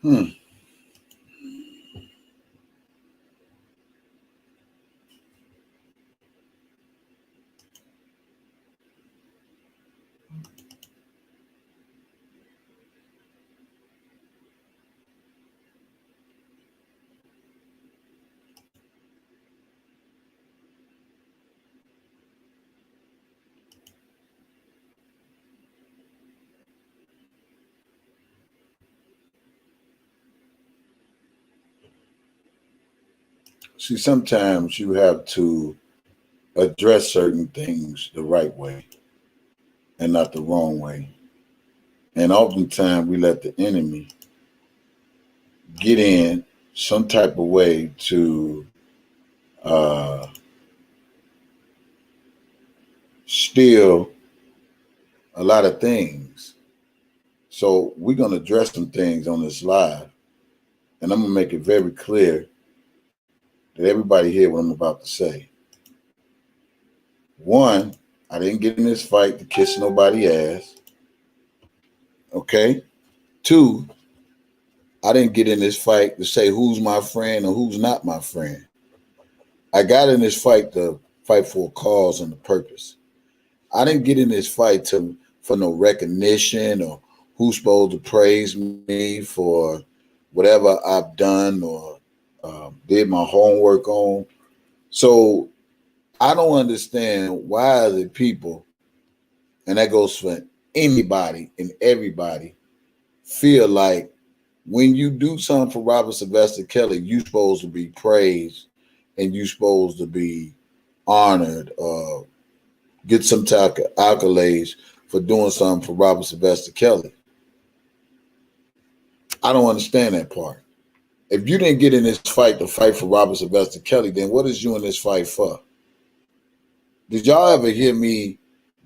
Hmm. See, sometimes you have to address certain things the right way and not the wrong way. And oftentimes we let the enemy get in some type of way to uh, steal a lot of things. So we're going to address some things on this live. And I'm going to make it very clear that everybody hear what I'm about to say. One, I didn't get in this fight to kiss nobody ass. Okay? Two, I didn't get in this fight to say who's my friend or who's not my friend. I got in this fight to fight for a cause and a purpose. I didn't get in this fight for no recognition or who's supposed to praise me for whatever I've done or did my homework on. So I don't understand why the people, and that goes for anybody and everybody, feel like when you do something for Robert Sylvester Kelly, you're supposed to be praised and you're supposed to be honored or get some type of accolades for doing something for Robert Sylvester Kelly. I don't understand that part. If you didn't get in this fight to fight for Robert Sylvester Kelly, then what is you in this fight for? Did y'all ever hear me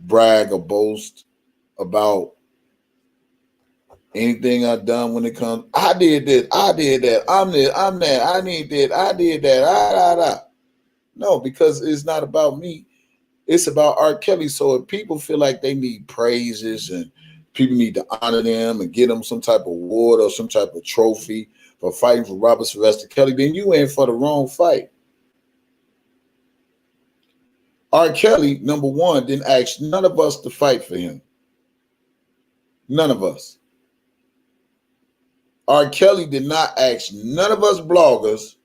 brag or boast about anything I've done when it comes? I did this, I did that, I'm this, I'm that, I need this, I did that, No, because it's not about me. It's about R. Kelly. So if people feel like they need praises and people need to honor them and get them some type of award or some type of trophy for fighting for Robert Sylvester Kelly, then you in for the wrong fight. R. Kelly, number one, didn't ask none of us to fight for him. None of us. R. Kelly did not ask none of us bloggers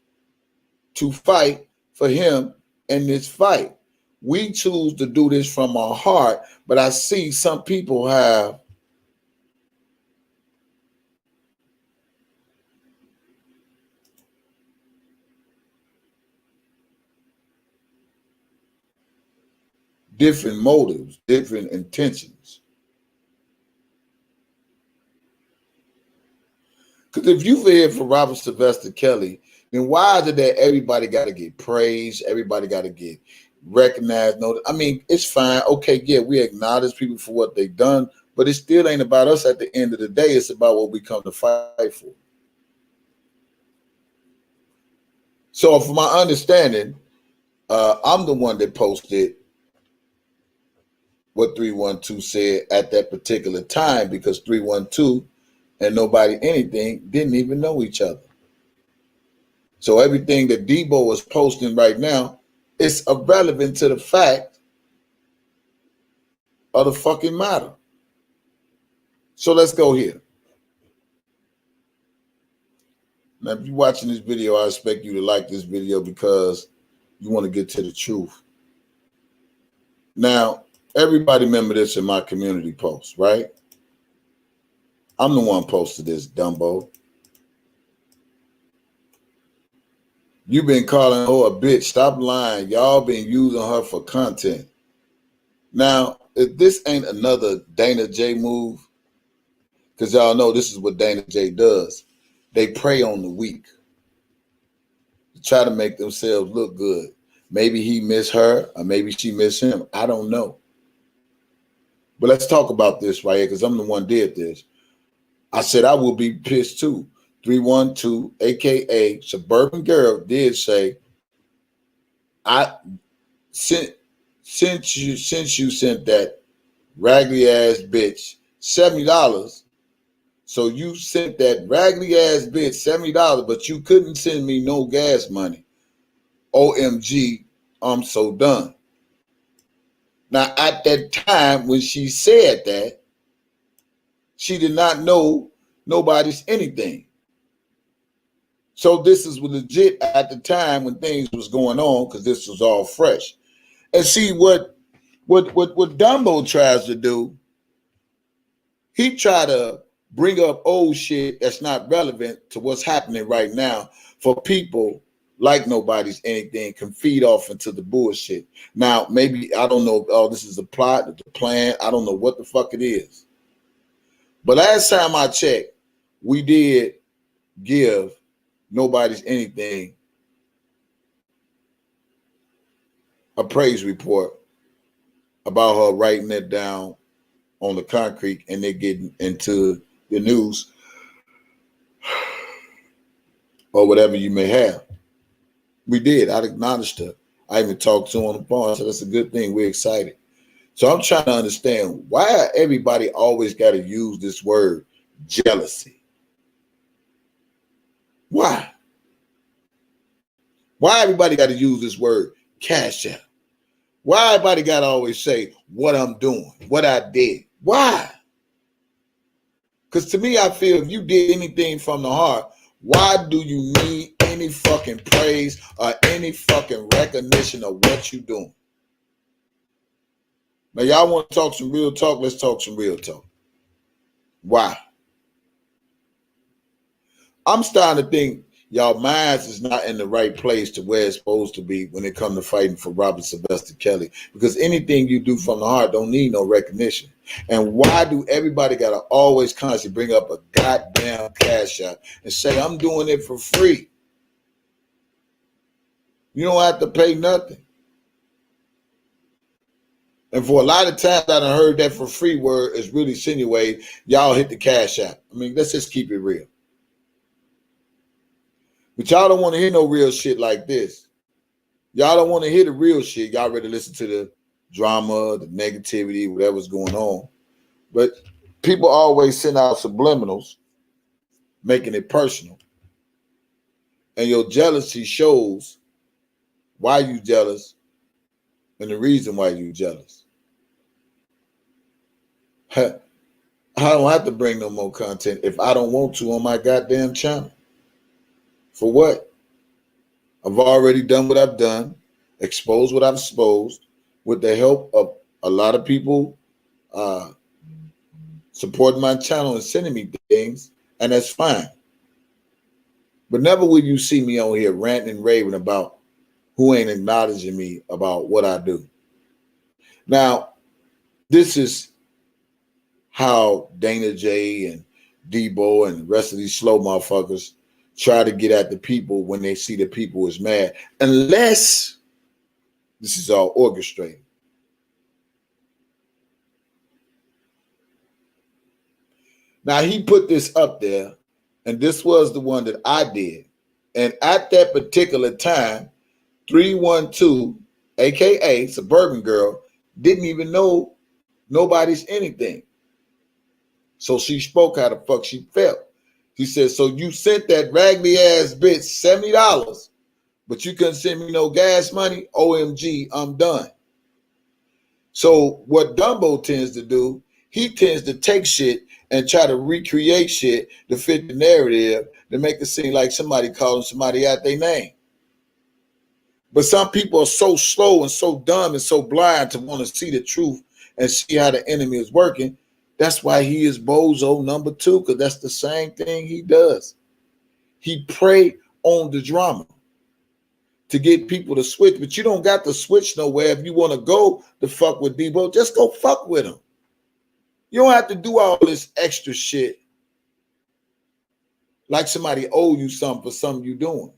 to fight for him in this fight. We choose to do this from our heart, but I see some people have different motives, different intentions. Because if you've heard for Robert Sylvester Kelly, then why is it that everybody got to get praised? Everybody got to get recognized? No, I mean, it's fine. Okay, yeah, we acknowledge people for what they've done, but it still ain't about us at the end of the day. It's about what we come to fight for. So, from my understanding, I'm the one that posted what 312 said at that particular time because 312 and nobody anything didn't even know each other. So everything that Debo is posting right now is irrelevant to the fact of the fucking matter. So let's go here. Now, if you're watching this video, I expect you to like this video because you want to get to the truth. Now, everybody remember this in my community post, right? I'm the one posted this, Dumbo. You've been calling her a bitch. Stop lying. Y'all been using her for content. Now, if this ain't another Dana J move, because y'all know this is what Dana J does. They prey on the weak to try to make themselves look good. Maybe he miss her or maybe she miss him. I don't know. But let's talk about this right here because I'm the one did this. I said I will be pissed too. 312, aka Suburban Girl, did say, I since you sent that raggedy ass bitch $70 So you sent that raggedy ass bitch $70, but you couldn't send me no gas money. OMG, I'm so done. Now, at that time when she said that, she did not know nobody's anything. So this is legit at the time when things was going on, because this was all fresh. And see what Dumbo tries to do, he try to bring up old shit that's not relevant to what's happening right now for people like nobody's anything can feed off into the bullshit. Now, maybe, I don't know, oh, this is a plot, the plan, I don't know what the fuck it is. But last time I checked, we did give nobody's anything a praise report about her writing it down on the concrete and they're getting into the news or whatever you may have. We did. I acknowledged her. I even talked to her on the phone. I said, that's a good thing. We're excited. So I'm trying to understand why everybody always got to use this word jealousy. Why? Why everybody got to use this word cash out? Why everybody got to always say what I'm doing, what I did? Why? Because to me, I feel if you did anything from the heart, why do you need any fucking praise or any fucking recognition of what you're doing? Now, y'all want to talk some real talk? Let's talk some real talk. Why? I'm starting to think y'all minds is not in the right place to where it's supposed to be when it comes to fighting for Robert Sylvester Kelly. Because anything you do from the heart don't need no recognition. And why do everybody got to always constantly bring up a goddamn cash out and say, I'm doing it for free? You don't have to pay nothing. And for a lot of times I done heard that for free word is really insinuating y'all hit the cash out. I mean, let's just keep it real. But y'all don't want to hear no real shit like this. Y'all don't want to hear the real shit. Y'all ready to listen to the drama, the negativity, whatever's going on. But people always send out subliminals, making it personal. And your jealousy shows why you jealous and the reason why you jealous. I don't have to bring no more content if I don't want to on my goddamn channel. For what? I've already done what I've done, exposed what I've exposed, with the help of a lot of people supporting my channel and sending me things, and that's fine. But never will you see me on here ranting and raving about who ain't acknowledging me about what I do. Now, this is how Dana J and Debo and the rest of these slow motherfuckers try to get at the people when they see the people is mad, unless this is all orchestrated. Now, he put this up there, and this was the one that I did. And at that particular time, 312, aka Suburban Girl, didn't even know nobody's anything. So she spoke how the fuck she felt. She said, so you sent that raggedy ass bitch $70, but you couldn't send me no gas money? OMG, I'm done. So what Dumbo tends to do, he tends to take shit and try to recreate shit to fit the narrative to make it seem like somebody calling somebody out their name. But some people are so slow and so dumb and so blind to want to see the truth and see how the enemy is working. That's why he is bozo number 2, because that's the same thing he does. He prey on the drama to get people to switch, but you don't got to switch nowhere. If you want to go to fuck with Debo, just go fuck with him. You don't have to do all this extra shit like somebody owe you something for something you're doing.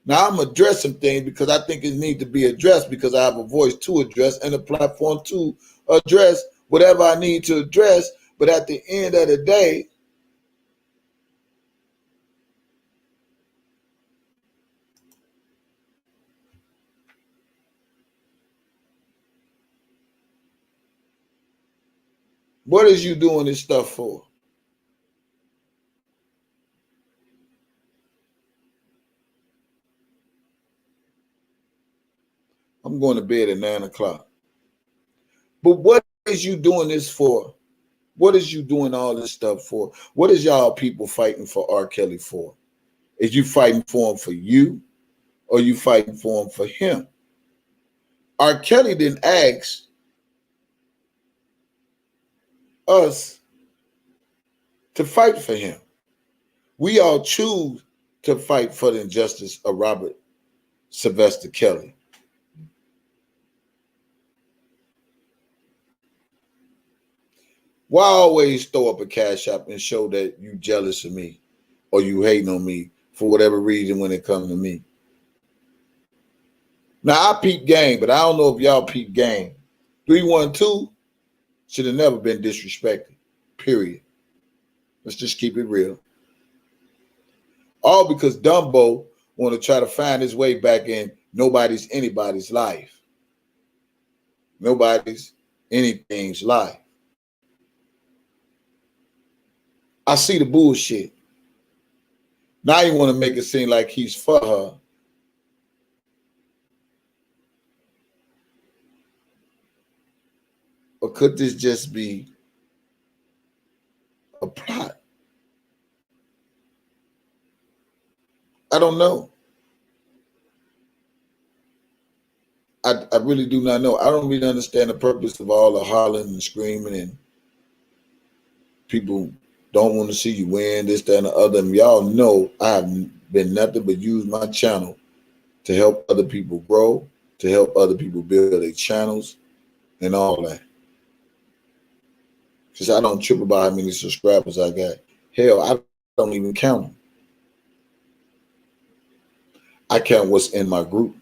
Now, I'm addressing things because I think it needs to be addressed, because I have a voice to address and a platform to address whatever I need to address. But at the end of the day, what is you doing this stuff for? I'm going to bed at 9 o'clock. But what is you doing this for? What is you doing all this stuff for? What is y'all people fighting for R. Kelly for? Is you fighting for him for you, or you fighting for him for him? R. Kelly didn't ask us to fight for him. We all choose to fight for the injustice of Robert Sylvester Kelly. Why always throw up a cash app and show that you jealous of me or you hating on me for whatever reason when it comes to me? Now, I peep game, but I don't know if y'all peep game. 312 should have never been disrespected, period. Let's just keep it real. All because Dumbo want to try to find his way back in nobody's anybody's life. Nobody's anything's life. I see the bullshit. Now you want to make it seem like he's for her. Or could this just be a plot? I don't know. I really do not know. I don't really understand the purpose of all the hollering and screaming and people don't want to see you win, this, that, and the other. And y'all know I've been nothing but use my channel to help other people grow, to help other people build their channels and all that. Because I don't trip about how many subscribers I got. Hell, I don't even count them. I count what's in my group.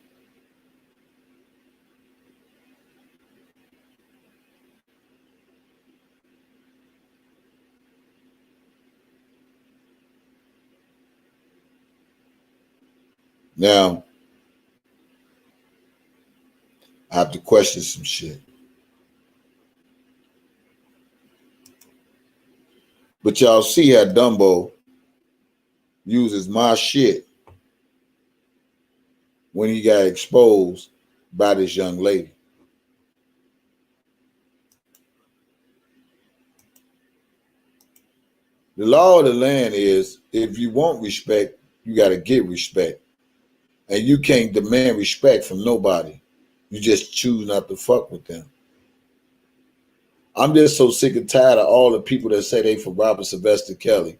Now, I have to question some shit. But y'all see how Dumbo uses my shit when he got exposed by this young lady. The law of the land is if you want respect, you got to get respect. And you can't demand respect from nobody. You just choose not to fuck with them. I'm just so sick and tired of all the people that say they for Robert Sylvester Kelly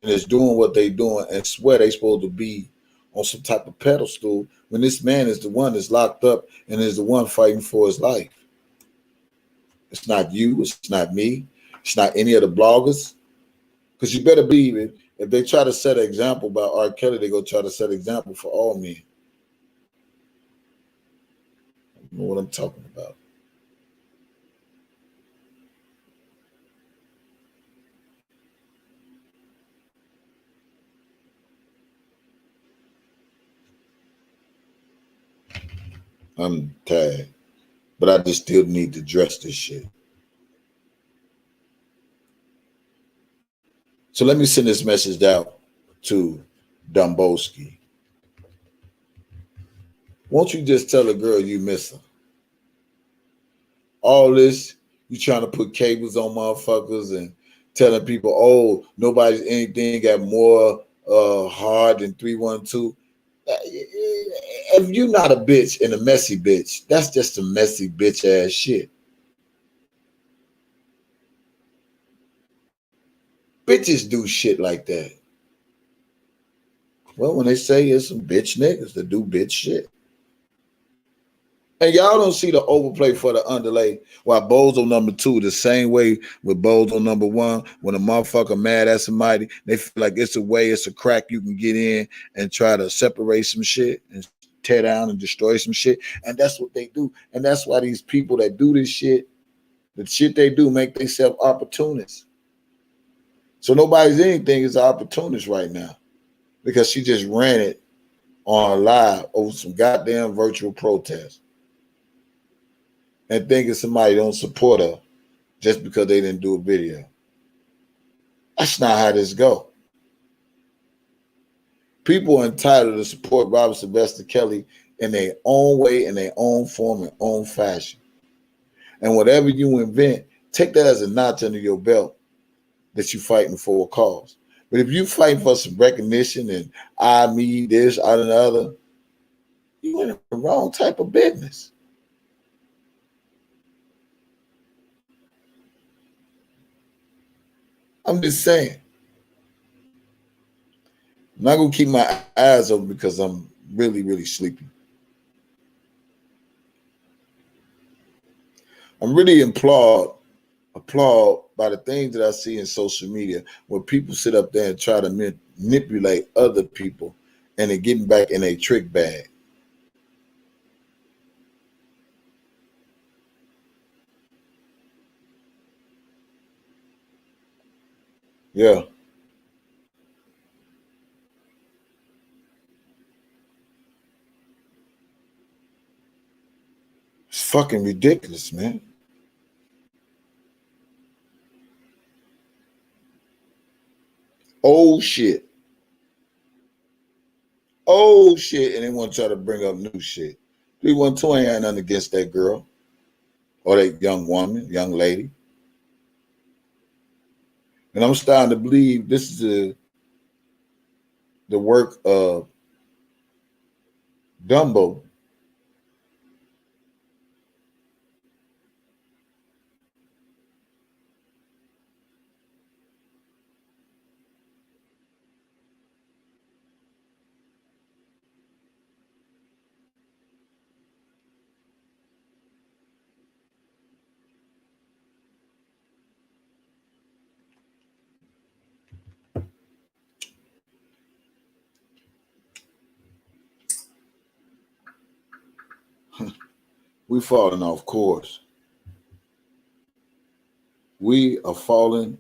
and is doing what they doing and swear they supposed to be on some type of pedestal when this man is the one that's locked up and is the one fighting for his life. It's not you. It's not me. It's not any of the bloggers. Because you better believe it. If they try to set an example by R. Kelly, they go try to set an example for all men. You know what I'm talking about. I'm tired. But I just still need to address this shit. So let me send this message out to Domboski. Won't you just tell a girl you miss her? All this, you trying to put cables on motherfuckers and telling people, oh, nobody's anything got more hard than 312. If you're not a bitch and a messy bitch, that's just a messy bitch ass shit. Bitches do shit like that. Well, when they say it's some bitch niggas that do bitch shit. And y'all don't see the overplay for the underlay. While Bozo number 2, the same way with Bozo number 1, when a motherfucker mad at somebody, they feel like it's a way, it's a crack you can get in and try to separate some shit and tear down and destroy some shit. And that's what they do. And that's why these people that do this shit, the shit they do make themselves opportunists. So nobody's anything is an opportunist right now because she just ran it on live over some goddamn virtual protest. And thinking somebody don't support her just because they didn't do a video. That's not how this go. People are entitled to support Robert Sylvester Kelly in their own way, in their own form, and own fashion. And whatever you invent, take that as a notch under your belt that you're fighting for a cause. But if you fighting for some recognition and I, me, this, I, and the other, you in the wrong type of business. I'm just saying. I'm not gonna keep my eyes open because I'm really, really sleepy. I'm really applaud by the things that I see in social media where people sit up there and try to manipulate other people and they're getting back in a trick bag. Yeah. It's fucking ridiculous, man. Old shit. Old shit. And they want to try to bring up new shit. 312 ain't had nothing against that girl or that young woman, young lady. And I'm starting to believe this is the work of Dumbo. We falling off course. We are falling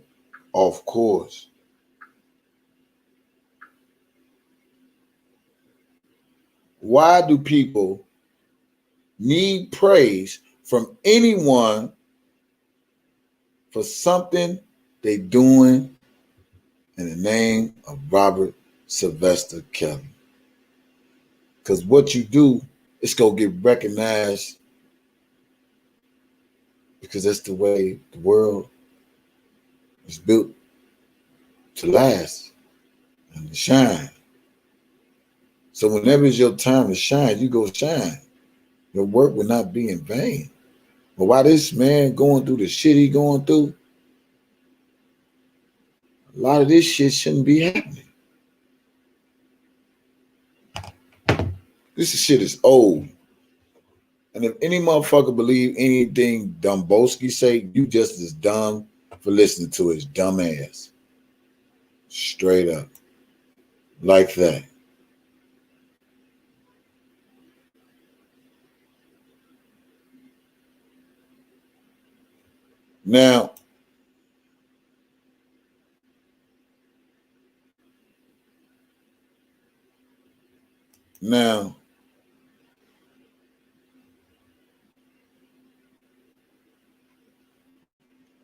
off course. Why do people need praise from anyone for something they doing in the name of Robert Sylvester Kelly? Because what you do is going to get recognized because that's the way the world is built to last and to shine. So whenever it's your time to shine, you go shine. Your work will not be in vain. But while this man going through the shit he going through, a lot of this shit shouldn't be happening. This shit is old. And if any motherfucker believe anything Dumbowski say, you just as dumb for listening to his dumb ass. Straight up. Like that. Now, now,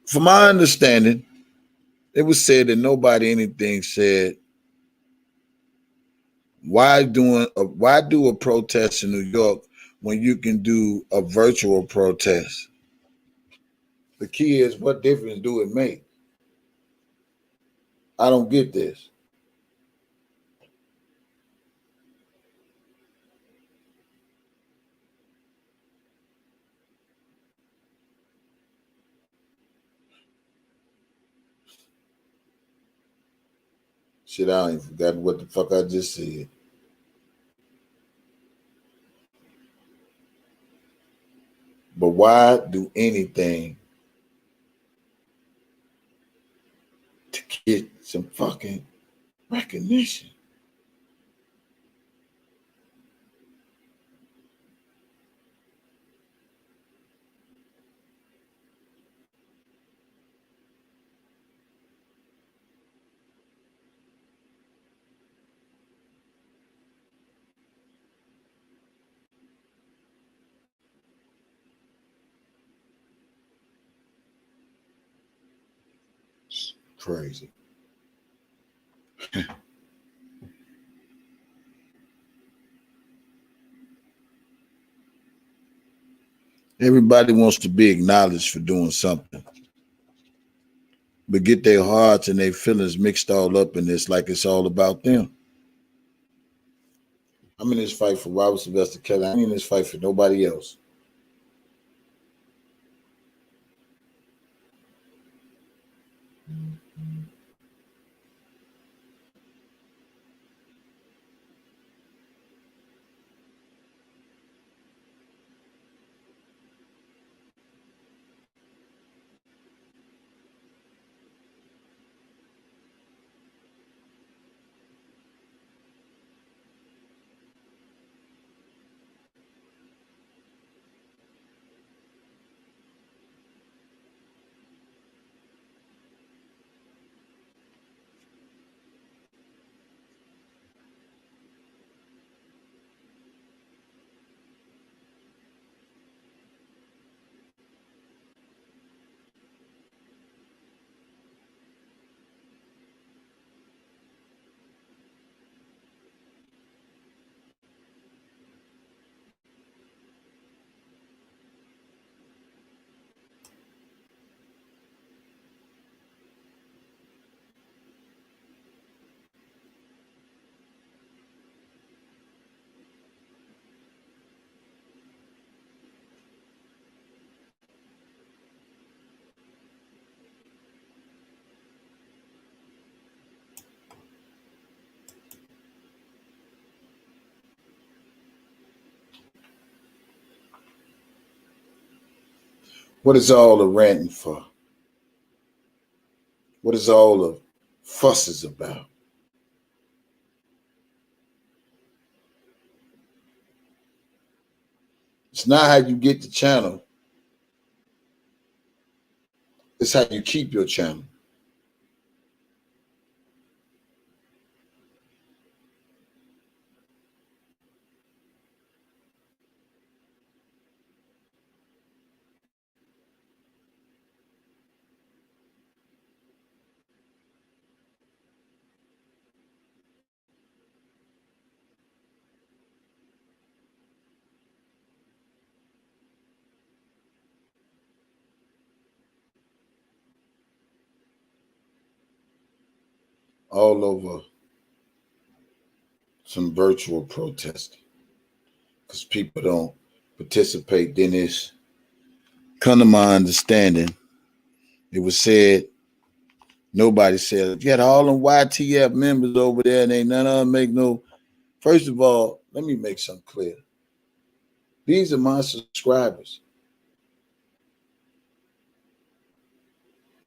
from my understanding, it was said that nobody anything said why do a protest in New York when you can do a virtual protest? The key is what difference do it make? I don't get this. Shit, I ain't forgotten what the fuck I just said. But why do anything to get some fucking recognition? It's crazy. Everybody wants to be acknowledged for doing something, but get their hearts and their feelings mixed all up in this like it's all about them. I'm in this fight for Robert Sylvester Kelly. I ain't in this fight for nobody else. What is all the ranting for? What is all the fusses about? It's not how you get the channel. It's how you keep your channel. All over some virtual protesting because people don't participate in this. Come to my understanding, it was said, nobody said, you got all them YTF members over there and ain't none of them make no. First of all, let me make something clear. These are my subscribers.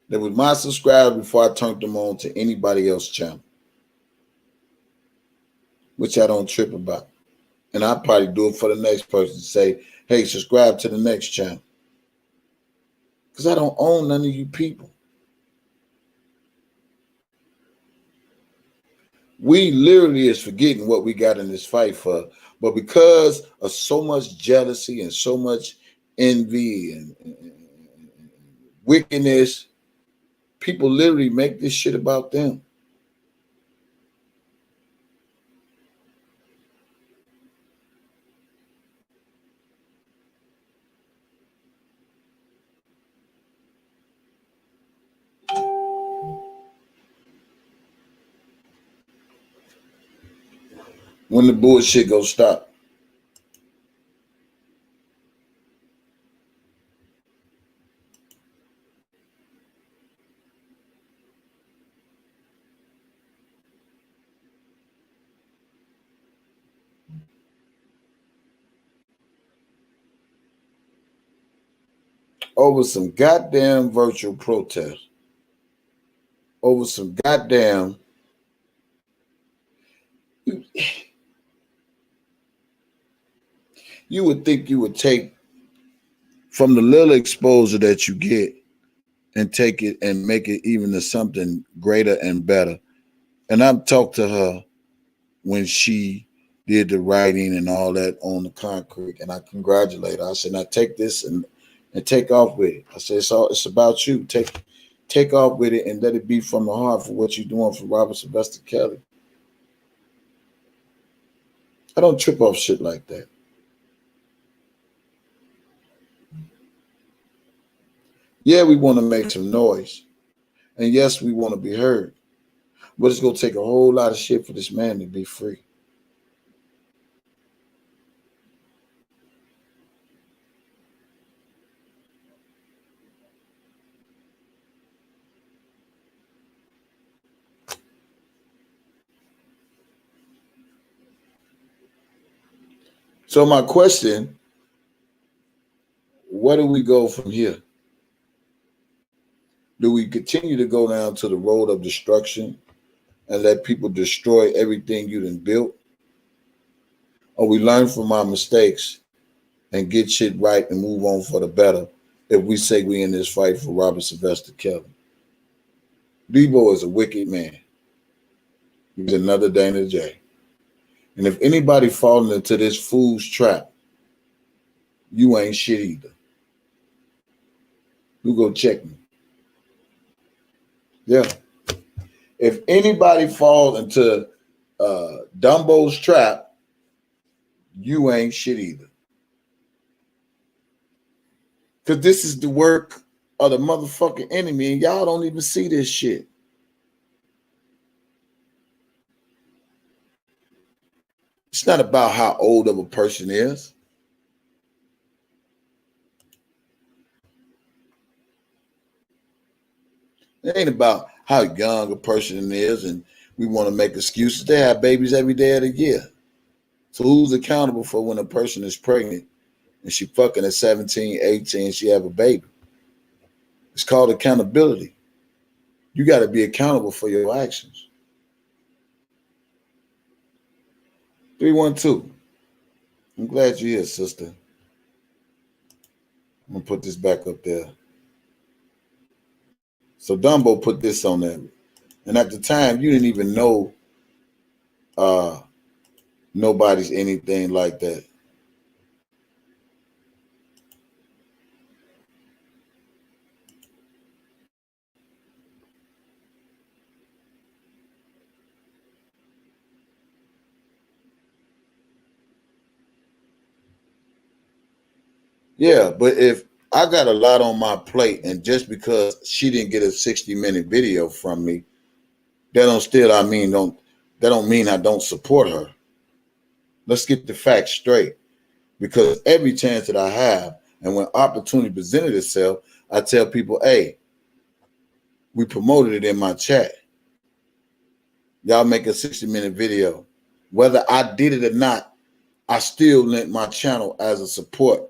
They was my subscribers before I turned them on to anybody else's channel, which I don't trip about. And I'll probably do it for the next person to say, hey, subscribe to the next channel. Because I don't own none of you people. We literally is forgetting what we got in this fight for. But because of so much jealousy and so much envy and wickedness, people literally make this shit about them. When the bullshit go stop. Over some goddamn virtual protest. Over some goddamn. You would think you would take from the little exposure that you get and take it and make it even to something greater and better. And I've talked to her when she did the writing and all that on the concrete, and I congratulate her. I said, now take this and take off with it. I said, it's about you. Take off with it and let it be from the heart for what you're doing for Robert Sylvester Kelly. I don't trip off shit like that. Yeah, we want to make some noise. And yes, we want to be heard. But it's going to take a whole lot of shit for this man to be free. So my question, where do we go from here? Do we continue to go down to the road of destruction and let people destroy everything you done built? Or we learn from our mistakes and get shit right and move on for the better if we say we in this fight for Robert Sylvester Kelly? Debo is a wicked man. He's another Dana J. And if anybody falling into this fool's trap, you ain't shit either. You go check me. Yeah. If anybody falls into Dumbo's trap, you ain't shit either. Because this is the work of the motherfucking enemy, and y'all don't even see this shit. It's not about how old of a person is. It ain't about how young a person is and we want to make excuses. They have babies every day of the year. So who's accountable for when a person is pregnant and she fucking at 17, 18, she have a baby? It's called accountability. You got to be accountable for your actions. 312. I'm glad you're here, sister. I'm going to put this back up there. So Dumbo put this on there. And at the time, you didn't even know nobody's anything like that. Yeah, but if I got a lot on my plate, and just because she didn't get a 60-minute video from me, that don't mean I don't support her. Let's get the facts straight. Because every chance that I have, and when opportunity presented itself, I tell people, hey, we promoted it in my chat. Y'all make a 60-minute video. Whether I did it or not, I still lent my channel as a support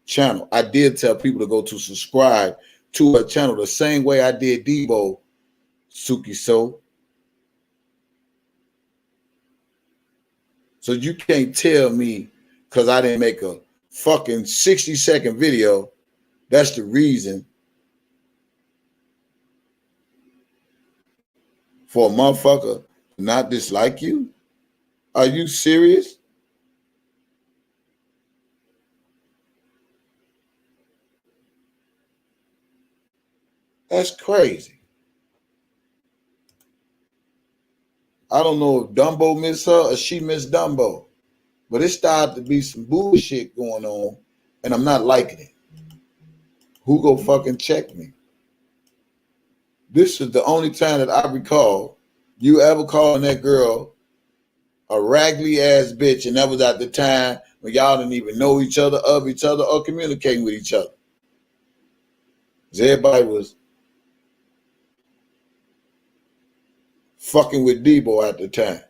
channel. I did tell people to go to subscribe to her channel the same way I did Debo, Suki So. So you can't tell me because I didn't make a fucking 60-second video, that's the reason for a motherfucker to not dislike you? Are you serious? That's crazy. I don't know if Dumbo missed her or she missed Dumbo, but it started to be some bullshit going on, and I'm not liking it. Who go fucking check me? This is the only time that I recall you ever calling that girl a raggedy ass bitch, and that was at the time when y'all didn't even know each other, of each other, or communicating with each other. Because everybody was fucking with Debo at the time.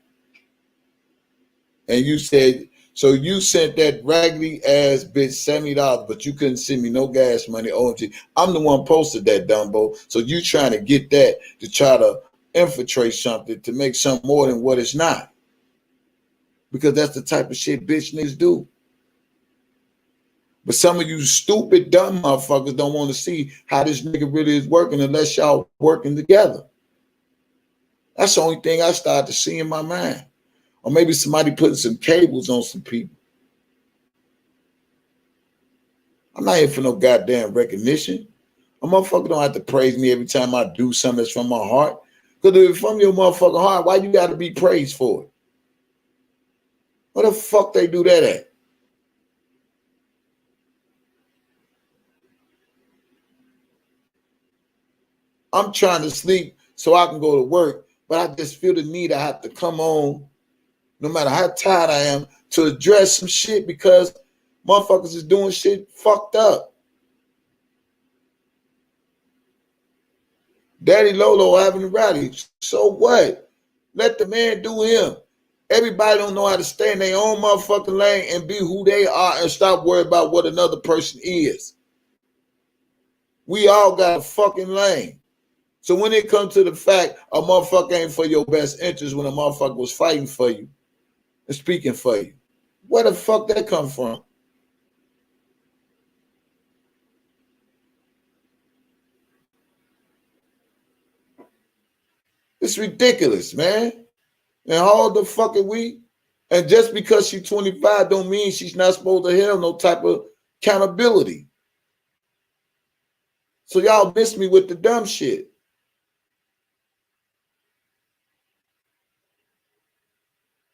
And you said, so you sent that raggedy ass bitch $70, but you couldn't send me no gas money. OMG. I'm the one posted that, Dumbo. So you trying to get that to try to infiltrate something to make something more than what it's not. Because that's the type of shit bitch niggas do. But some of you stupid, dumb motherfuckers don't want to see how this nigga really is working unless y'all working together. That's the only thing I started to see in my mind. Or maybe somebody putting some cables on some people. I'm not here for no goddamn recognition. A motherfucker don't have to praise me every time I do something that's from my heart. Because if it's from your motherfucking heart, why you got to be praised for it? What the fuck they do that at? I'm trying to sleep so I can go to work, but I just feel the need I have to come on, no matter how tired I am, to address some shit because motherfuckers is doing shit fucked up. Daddy Lolo having a rally. So what? Let the man do him. Everybody don't know how to stay in their own motherfucking lane and be who they are and stop worrying about what another person is. We all got a fucking lane. So when it comes to the fact a motherfucker ain't for your best interest when a motherfucker was fighting for you and speaking for you, where the fuck that come from? It's ridiculous, man. And how the fuck are we? And just because she's 25 don't mean she's not supposed to have no type of accountability. So y'all miss me with the dumb shit.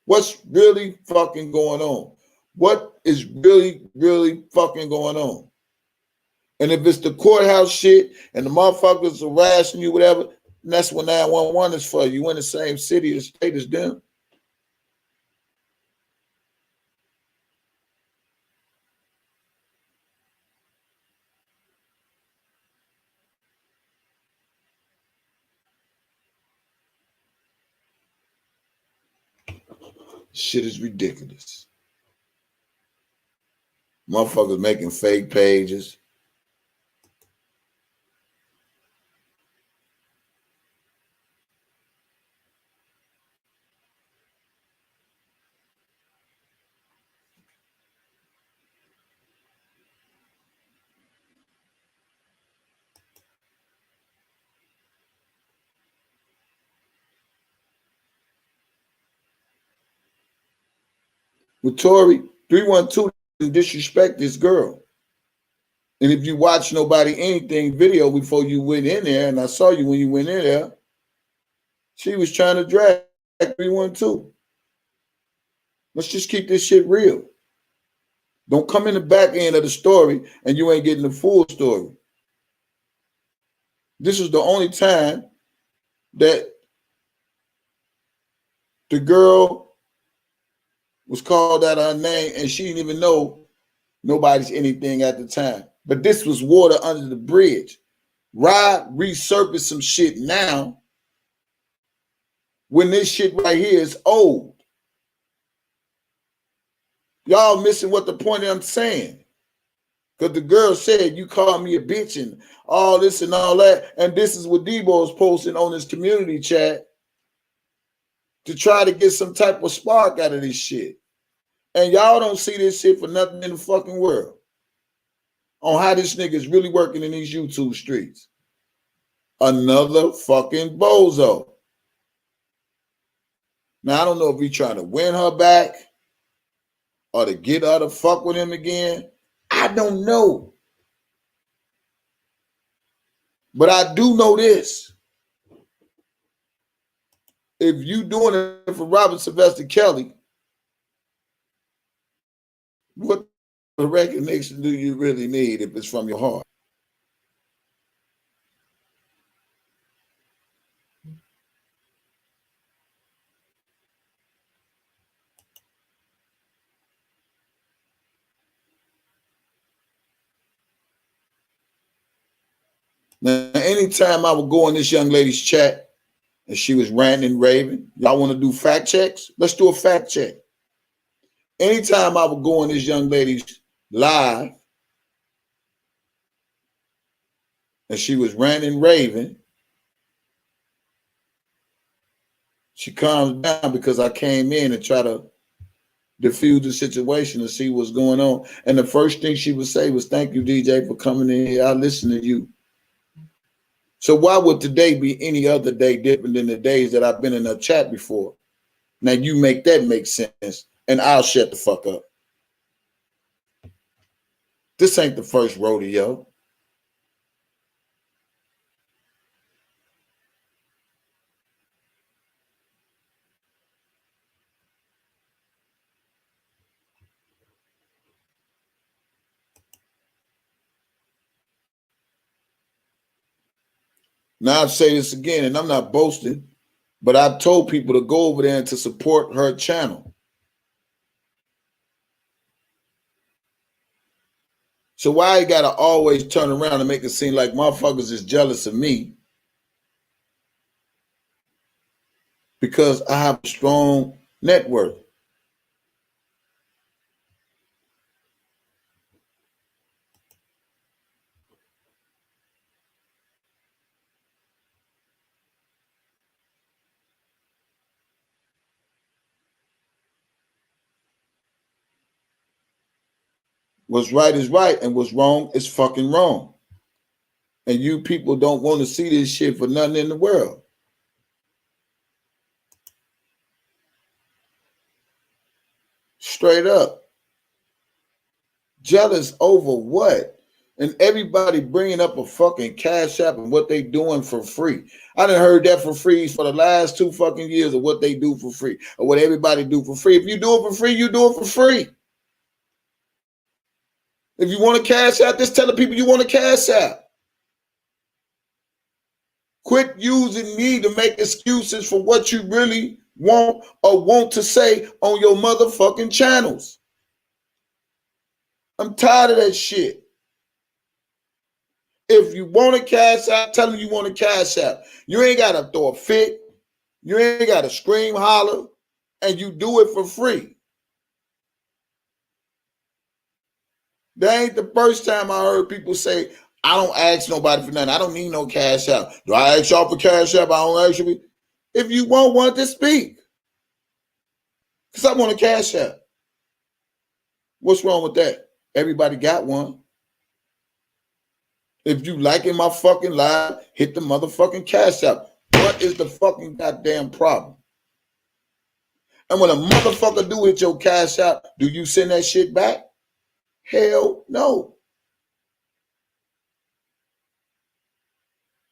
What's really fucking going on? What is really fucking going on? And if it's the courthouse shit and the motherfuckers harassing you, whatever, that's what 911 is for. You in the same city or state as them. Shit is ridiculous. Motherfuckers making fake pages. With Tory, 312 didn't disrespect this girl. And if you watch nobody anything video before you went in there, and I saw you when you went in there, she was trying to drag 312. Let's just keep this shit real. Don't come in the back end of the story and you ain't getting the full story. This is the only time that the girl was called out her name and she didn't even know nobody's anything at the time. But this was water under the bridge. Rod resurfaced some shit now when this shit right here is old. Y'all missing what the point I'm saying. Because the girl said, you called me a bitch and all this and all that. And this is what Debo is posting on his community chat to try to get some type of spark out of this shit. And y'all don't see this shit for nothing in the fucking world on how this nigga is really working in these YouTube streets. Another fucking bozo. Now, I don't know if he's trying to win her back or to get her to fuck with him again. I don't know. But I do know this. If you doing it for Robert Sylvester Kelly, what recognition do you really need if it's from your heart? Now, anytime I would go in this young lady's chat and she was ranting and raving, y'all want to do fact checks? Let's do a fact check. Anytime I would go in this young lady's live and she was ranting and raving, she calms down because I came in and try to diffuse the situation and see what's going on. And the first thing she would say was, thank you, DJ, for coming in here. I listen to you. So why would today be any other day different than the days that I've been in a chat before? Now you make that make sense, and I'll shut the fuck up. This ain't the first rodeo. Now I'll say this again, and I'm not boasting, but I've told people to go over there and to support her channel. So why you gotta always turn around and make it seem like motherfuckers is jealous of me? Because I have a strong net worth. What's right is right, and what's wrong is fucking wrong. And you people don't want to see this shit for nothing in the world. Straight up. Jealous over what? And everybody bringing up a fucking Cash App and what they doing for free. I done heard that for free for the last 2 fucking years of what they do for free, or what everybody do for free. If you do it for free, you do it for free. If you want to Cash App, just tell the people you want to Cash App. Quit using me to make excuses for what you really want or want to say on your motherfucking channels. I'm tired of that shit. If you want to Cash App, tell them you want to Cash App. You ain't got to throw a fit. You ain't got to scream, holler, and you do it for free. That ain't the first time I heard people say, I don't ask nobody for nothing. I don't need no Cash App. Do I ask y'all for Cash App? I don't ask you. If you want one, to speak. Because I want a Cash App. What's wrong with that? Everybody got one. If you liking my fucking live, hit the motherfucking Cash App. What is the fucking goddamn problem? And when a motherfucker do hit your Cash App, do you send that shit back? Hell no.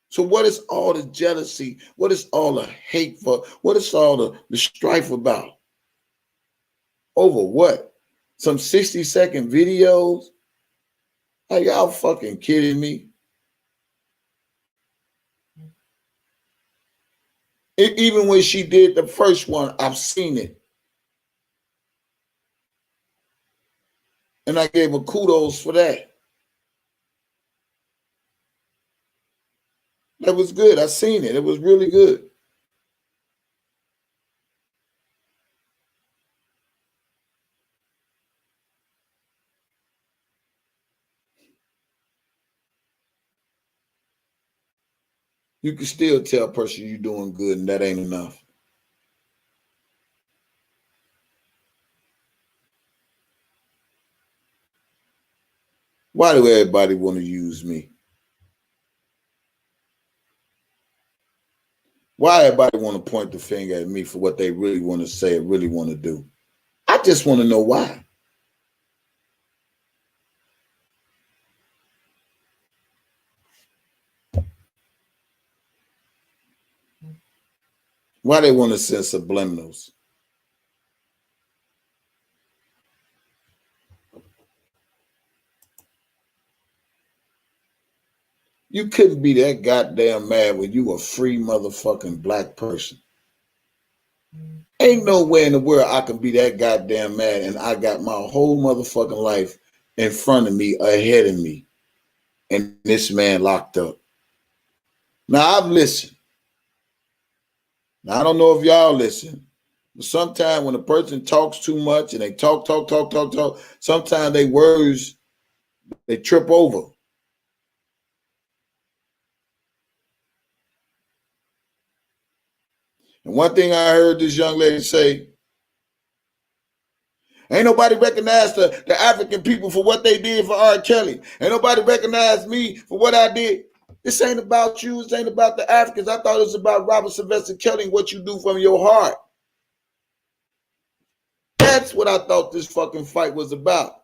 So what is all the jealousy? What is all the hate for? What is all the strife about? Over what? Some 60-second videos? Are y'all fucking kidding me? Even when she did the first one, I've seen it. And I gave her kudos for that. That was good. I seen it. It was really good. You can still tell a person you're doing good, and that ain't enough. Why do everybody want to use me? Why everybody want to point the finger at me for what they really want to say and really want to do? I just want to know why. Why they want to send subliminals? You couldn't be that goddamn mad when you a free motherfucking black person. Ain't nowhere in the world I can be that goddamn mad and I got my whole motherfucking life in front of me, ahead of me, and this man locked up. Now I've listened. Now I don't know if y'all listen, but sometimes when a person talks too much and they talk, sometimes they words, they trip over. And one thing I heard this young lady say, ain't nobody recognize the African people for what they did for R. Kelly. Ain't nobody recognize me for what I did. This ain't about you. This ain't about the Africans. I thought it was about Robert Sylvester Kelly and what you do from your heart. That's what I thought this fucking fight was about.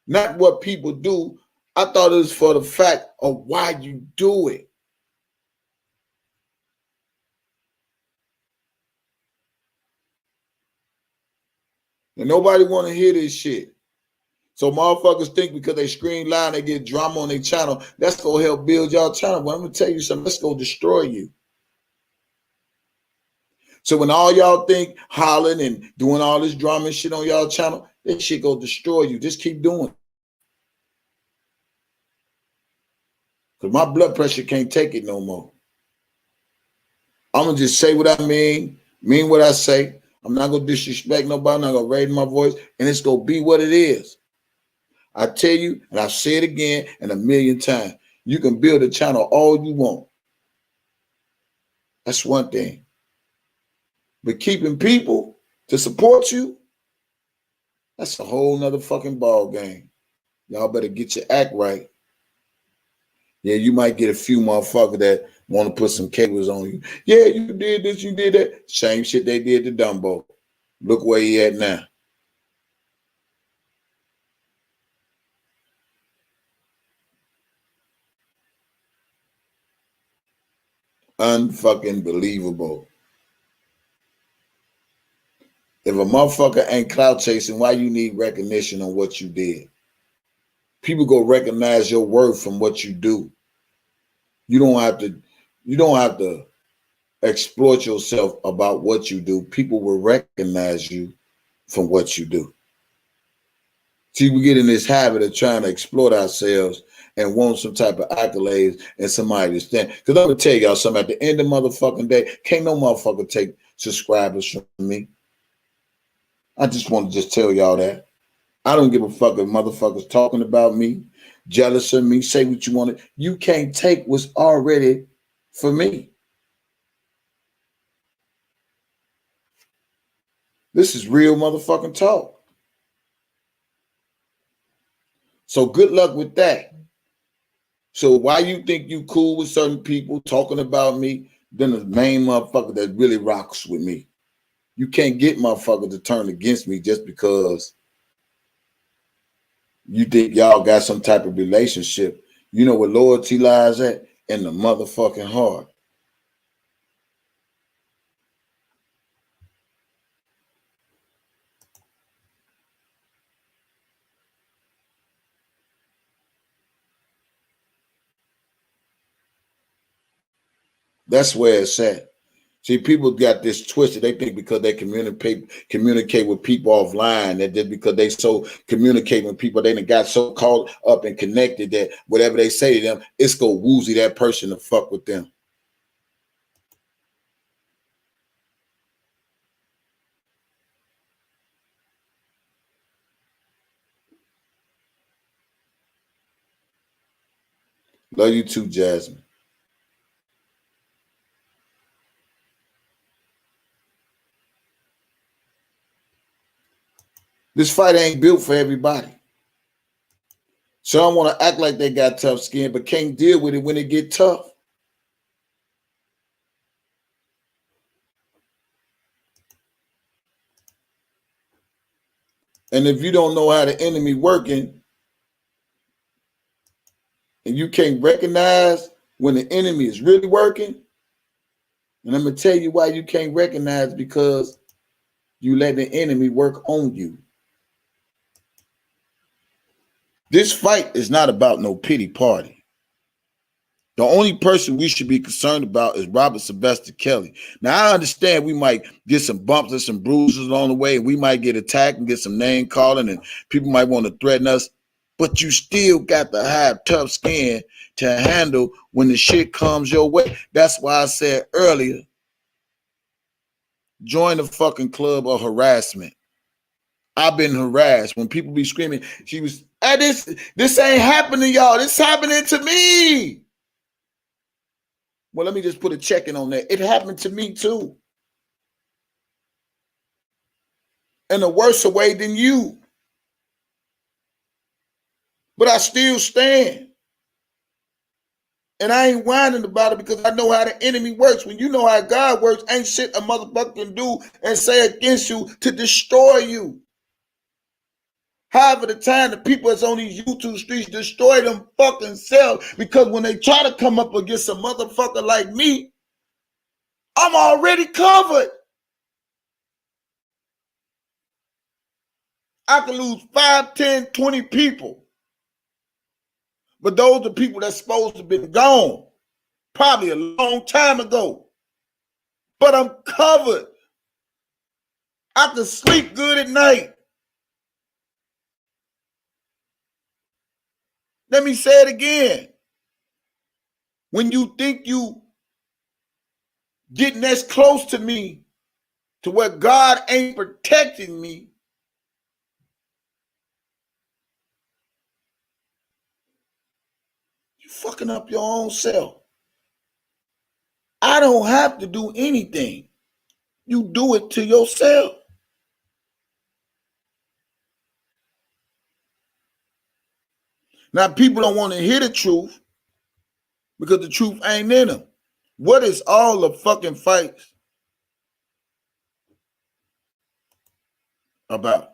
Not what people do. I thought it was for the fact of why you do it. And nobody want to hear this shit. So motherfuckers think because they scream loud and they get drama on their channel, that's gonna help build y'all channel. But I'm gonna tell you something, that's gonna destroy you. So when all y'all think hollering and doing all this drama and shit on y'all channel, that shit gonna destroy you. Just keep doing it. Because my blood pressure can't take it no more. I'm gonna just say what I mean what I say. I'm not gonna disrespect nobody, I'm not gonna raise my voice, and it's gonna be what it is. I tell you, and I'll say it again and a million times, you can build a channel all you want. That's one thing. But keeping people to support you, that's a whole nother fucking ball game. Y'all better get your act right. Yeah, you might get a few motherfuckers that want to put some cables on you. Yeah, you did this, you did that. Same shit they did to Dumbo. Look where he at now. Unfucking believable. If a motherfucker ain't clout chasing, why you need recognition on what you did? People go recognize your worth from what you do. You don't have to exploit yourself about what you do. People will recognize you from what you do. See, we get in this habit of trying to exploit ourselves and want some type of accolades and somebody to stand. Because I'm going to tell y'all something, at the end of motherfucking day, can't no motherfucker take subscribers from me. I just want to just tell y'all that. I don't give a fuck if motherfuckers talking about me, jealous of me, say what you want to. You can't take what's already for me. This is real motherfucking talk. So good luck with that. So why you think you cool with certain people talking about me, then the main motherfucker that really rocks with me? You can't get motherfuckers to turn against me just because you think y'all got some type of relationship. You know where loyalty lies at? In the motherfucking heart. That's where it's at. See, people got this twisted. They think because they communicate with people offline, that just because they so communicate with people, they done got so caught up and connected that whatever they say to them, it's go woozy that person to fuck with them. Love you too, Jasmine. This fight ain't built for everybody. Some want to act like they got tough skin, but can't deal with it when it get tough. And if you don't know how the enemy working, and you can't recognize when the enemy is really working, and I'm gonna tell you why you can't recognize, because you let the enemy work on you. This fight is not about no pity party. The only person we should be concerned about is Robert Sylvester Kelly. Now, I understand we might get some bumps and some bruises along the way, and we might get attacked and get some name calling, and people might want to threaten us, but you still got to have tough skin to handle when the shit comes your way. That's why I said earlier, join the fucking club of harassment. I've been harassed. When people be screaming, she was, hey, this ain't happening, y'all. This happening to me. Well, let me just put a check in on that. It happened to me too. In a worse way than you. But I still stand. And I ain't whining about it because I know how the enemy works. When you know how God works, ain't shit a motherfucker can do and say against you to destroy you. However, the time the people that's on these YouTube streets destroy them fucking selves, because when they try to come up against a motherfucker like me, I'm already covered. I could lose 5, 10, 20 people. But those are people that's supposed to have been gone probably a long time ago. But I'm covered. I can sleep good at night. Let me say it again. When you think you getting as close to me to where God ain't protecting me, you fucking up your own self. I don't have to do anything. You do it to yourself. Now, people don't want to hear the truth because the truth ain't in them. What is all the fucking fights about?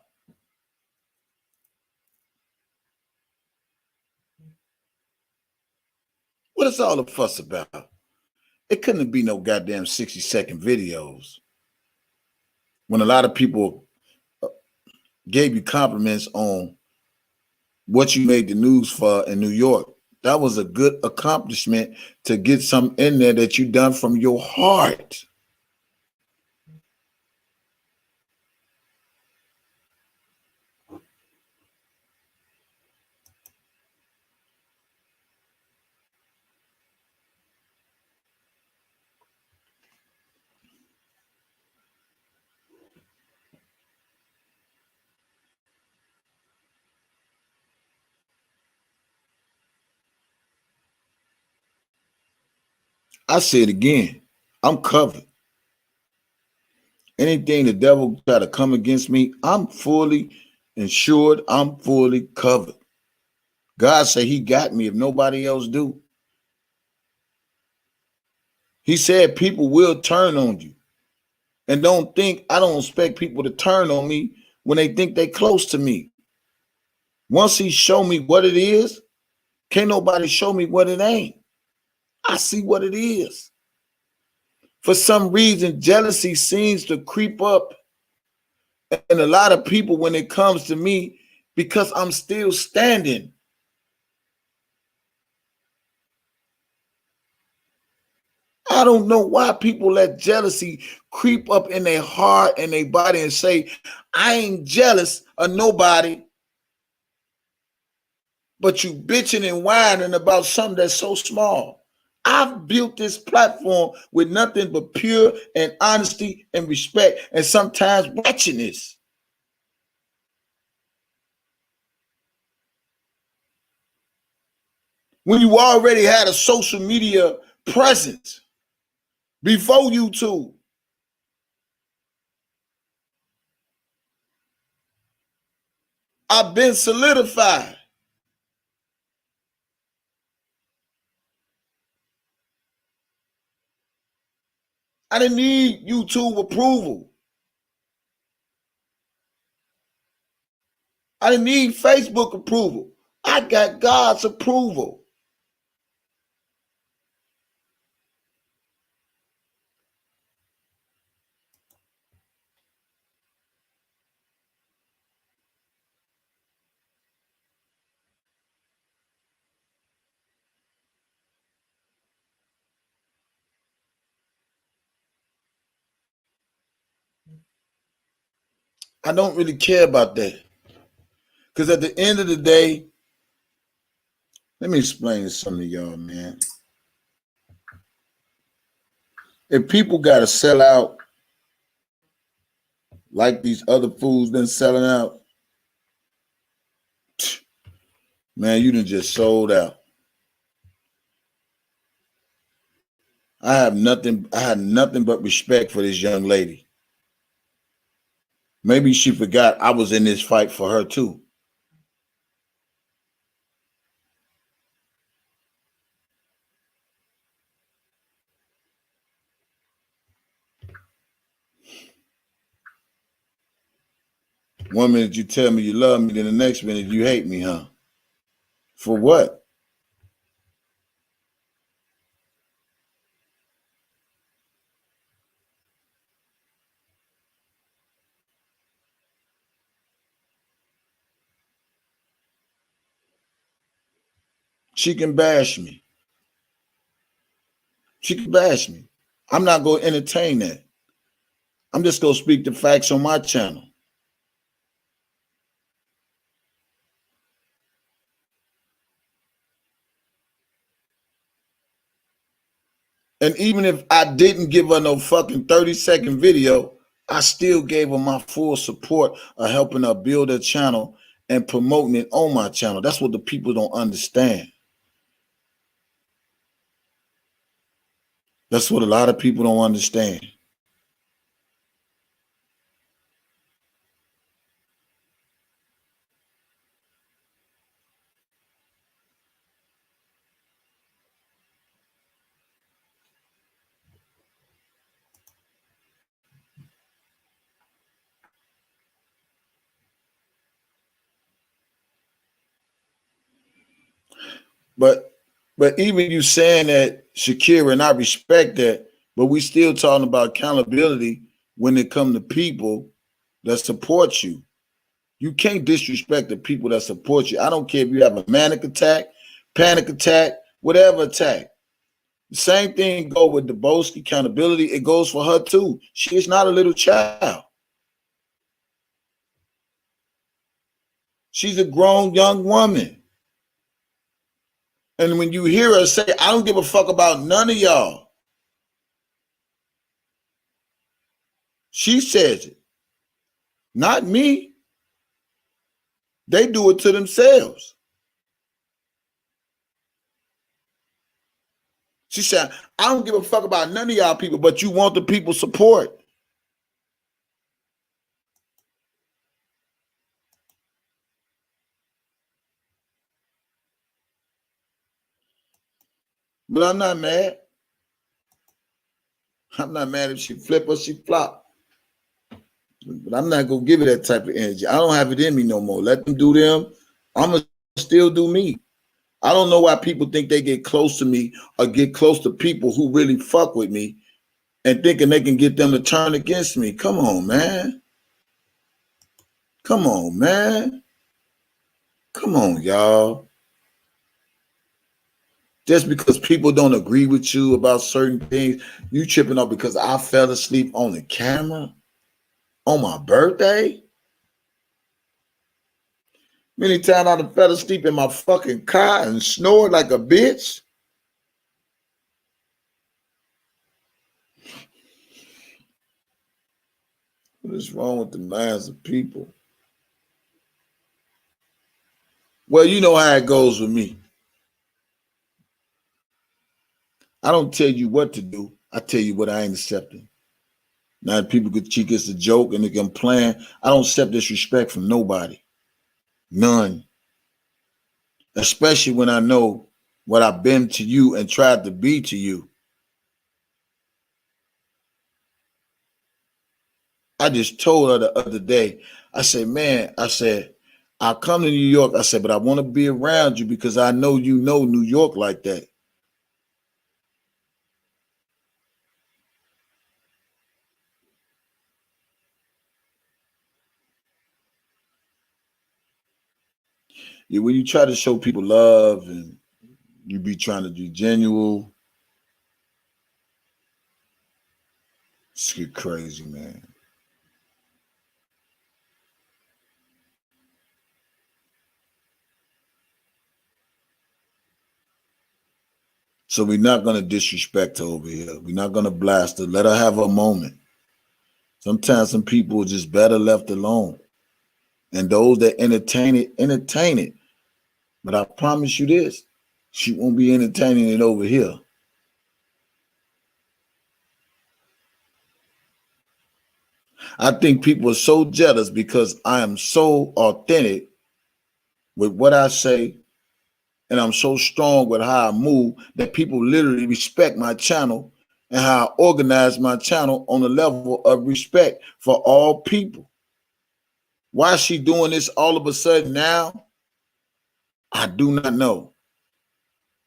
What is all the fuss about? It couldn't be no goddamn 60-second videos when a lot of people gave you compliments on what you made the news for in New York. That was a good accomplishment to get something in there that you done from your heart. I say it again. I'm covered. Anything the devil try to come against me, I'm fully insured. I'm fully covered. God said he got me if nobody else do. He said people will turn on you. And don't think I don't expect people to turn on me when they think they close to me. Once he show me what it is, can't nobody show me what it ain't. I see what it is. For some reason, jealousy seems to creep up in a lot of people when it comes to me because I'm still standing. I don't know why people let jealousy creep up in their heart and their body and say, I ain't jealous of nobody, but you bitching and whining about something that's so small. I've built this platform with nothing but pure and honesty and respect and sometimes wretchedness. When you already had a social media presence before YouTube, I've been solidified. I didn't need YouTube approval. I didn't need Facebook approval. I got God's approval. I don't really care about that. Because at the end of the day, let me explain to some of y'all, man. If people got to sell out like these other fools been selling out, man, you done just sold out. I had nothing but respect for this young lady. Maybe she forgot I was in this fight for her too. One minute you tell me you love me, then the next minute you hate me, huh? For what? She can bash me. She can bash me. I'm not going to entertain that. I'm just going to speak the facts on my channel. And even if I didn't give her no fucking 30-second video, I still gave her my full support of helping her build her channel and promoting it on my channel. That's what the people don't understand. That's what a lot of people don't understand. But even you saying that, Shakira, and I respect that, but we still talking about accountability when it comes to people that support you. You can't disrespect the people that support you. I don't care if you have a manic attack, panic attack, whatever attack. The same thing go with the Boski accountability. It goes for her too. She is not a little child. She's a grown young woman. And when you hear her say, I don't give a fuck about none of y'all, she says it. Not me. They do it to themselves. She said, I don't give a fuck about none of y'all people, but you want the people's support. But I'm not mad. I'm not mad if she flip or she flop. But I'm not going to give it that type of energy. I don't have it in me no more. Let them do them. I'm going to still do me. I don't know why people think they get close to me or get close to people who really fuck with me and thinking they can get them to turn against me. Come on, man. Come on, man. Come on, y'all. Just because people don't agree with you about certain things, you tripping up because I fell asleep on the camera on my birthday? Many times I fell asleep in my fucking car and snored like a bitch. What is wrong with the minds of people? Well, you know how it goes with me. I don't tell you what to do. I tell you what I ain't accepting. Now people could cheek it's a joke and they can plan. I don't accept disrespect from nobody. None. Especially when I know what I've been to you and tried to be to you. I just told her the other day, I said, man, I said, I'll come to New York. I said, but I want to be around you because I know you know New York like that. Yeah, when you try to show people love and you be trying to be genuine, it's get crazy, man. So we're not going to disrespect her over here. We're not going to blast her. Let her have a moment. Sometimes some people are just better left alone. And those that entertain it, entertain it. But I promise you this, she won't be entertaining it over here. I think people are so jealous because I am so authentic with what I say and I'm so strong with how I move that people literally respect my channel and how I organize my channel on a level of respect for all people. Why is she doing this all of a sudden now? I do not know.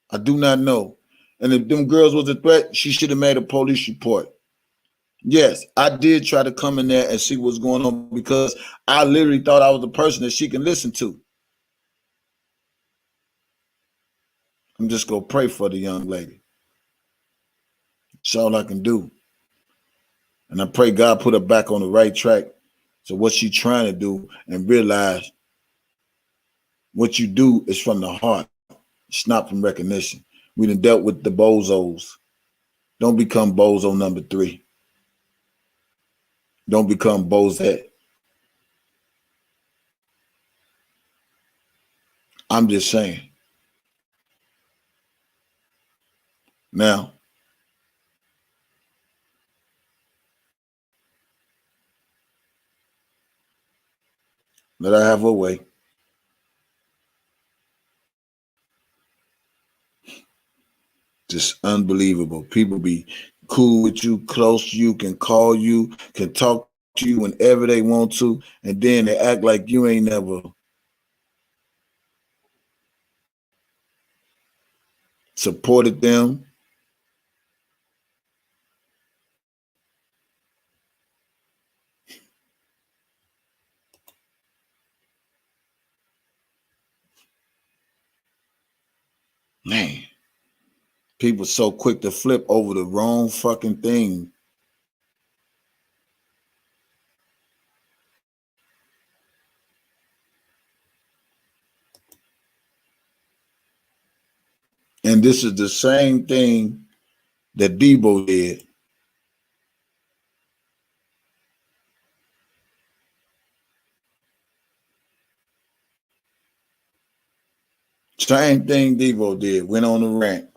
I do not know. And if them girls was a threat, she should have made a police report. Yes, I did try to come in there and see what's going on because I literally thought I was the person that she can listen to. I'm just gonna pray for the young lady. That's all I can do. And I pray God put her back on the right track. So what she's trying to do and realize what you do is from the heart. It's not from recognition. We done dealt with the bozos. Don't become bozo number 3. Don't become bozette. I'm just saying. Now, let her have her way. Just unbelievable. People be cool with you, close to you, can call you, can talk to you whenever they want to, and then they act like you ain't never supported them. Man, people so quick to flip over the wrong fucking thing. And this is the same thing that Debo did. Same thing Debo did. Went on a rant.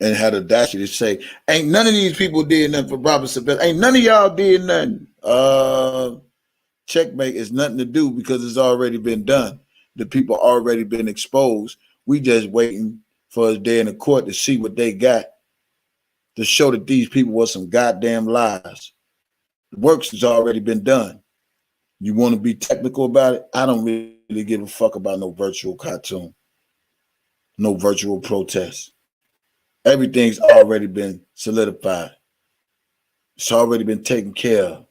And had a audacity to say, ain't none of these people did nothing for Robert Sylvester. Ain't none of y'all did nothing. Checkmate is nothing to do because it's already been done. The people already been exposed. We just waiting for a day in the court to see what they got to show that these people were some goddamn lies. The works has already been done. You want to be technical about it? I don't really give a fuck about no virtual cartoon, no virtual protest. Everything's already been solidified. It's already been taken care of.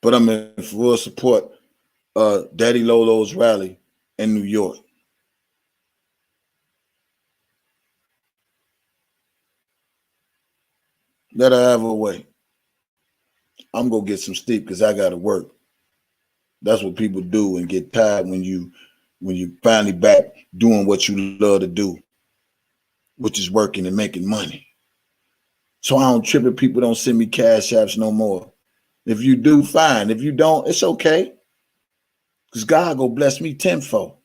But I'm in full support Daddy Lolo's rally in New York. Let her have her way. I'm gonna get some sleep because I gotta work. That's what people do and get tired when you finally back doing what you love to do, which is working and making money. So I don't trip if people don't send me cash apps no more. If you do, fine. If you don't, it's okay. Because God go bless me tenfold.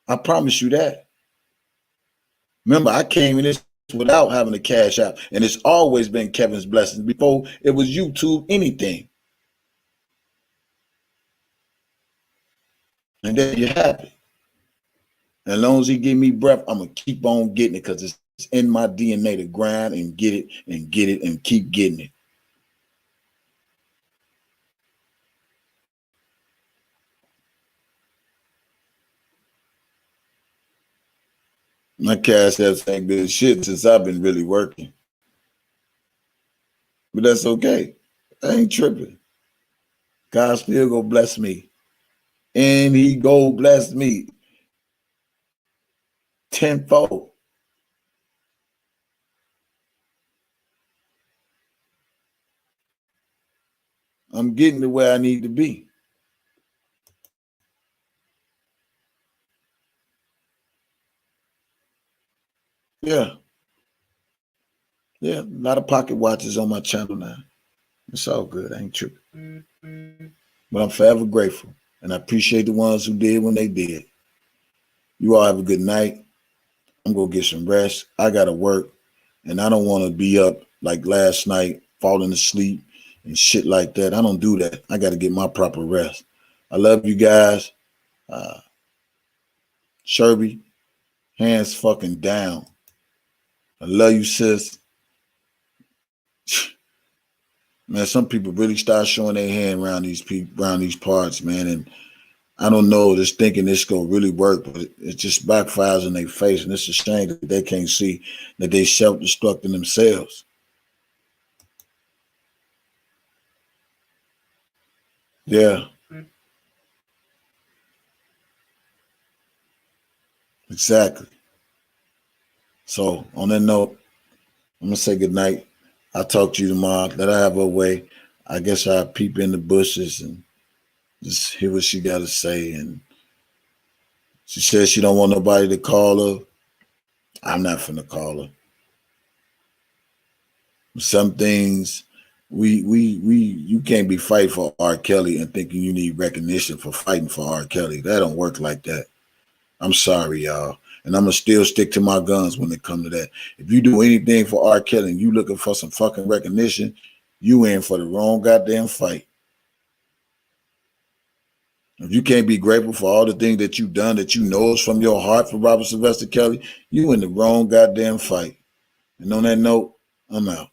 I promise you that. Remember, I came in this without having a cash app, and it's always been Kevin's blessings before it was YouTube anything. And then you're happy. And as long as he give me breath, I'm gonna keep on getting it because it's in my DNA to grind and get it and get it and keep getting it. My cash apps ain't good shit since I've been really working. But that's okay. I ain't tripping. God still go bless me. And he go bless me tenfold. I'm getting to where I need to be. Yeah. Yeah. A lot of pocket watches on my channel now. It's all good. I ain't tripping. But I'm forever grateful. And I appreciate the ones who did when they did. You all have a good night. I'm going to get some rest. I got to work. And I don't want to be up like last night, falling asleep and shit like that. I don't do that. I got to get my proper rest. I love you guys. Sherby, hands fucking down. I love you, sis. Man, some people really start showing their hand around these parts, man. And I don't know, just thinking this gonna really work, but it just backfires in their face, and it's a shame that they can't see that they self-destructing themselves. Yeah, exactly. So on that note, I'm gonna say good night. I'll talk to you tomorrow. Let her have her way. I guess I'll peep in the bushes and just hear what she got to say. And she says she don't want nobody to call her. I'm not finna call her. Some things you can't be fighting for R. Kelly and thinking you need recognition for fighting for R. Kelly. That don't work like that. I'm sorry, y'all. And I'm gonna still stick to my guns when it comes to that. If you do anything for R. Kelly and you looking for some fucking recognition, you in for the wrong goddamn fight. If you can't be grateful for all the things that you've done that you know is from your heart for Robert Sylvester Kelly, you in the wrong goddamn fight. And on that note, I'm out.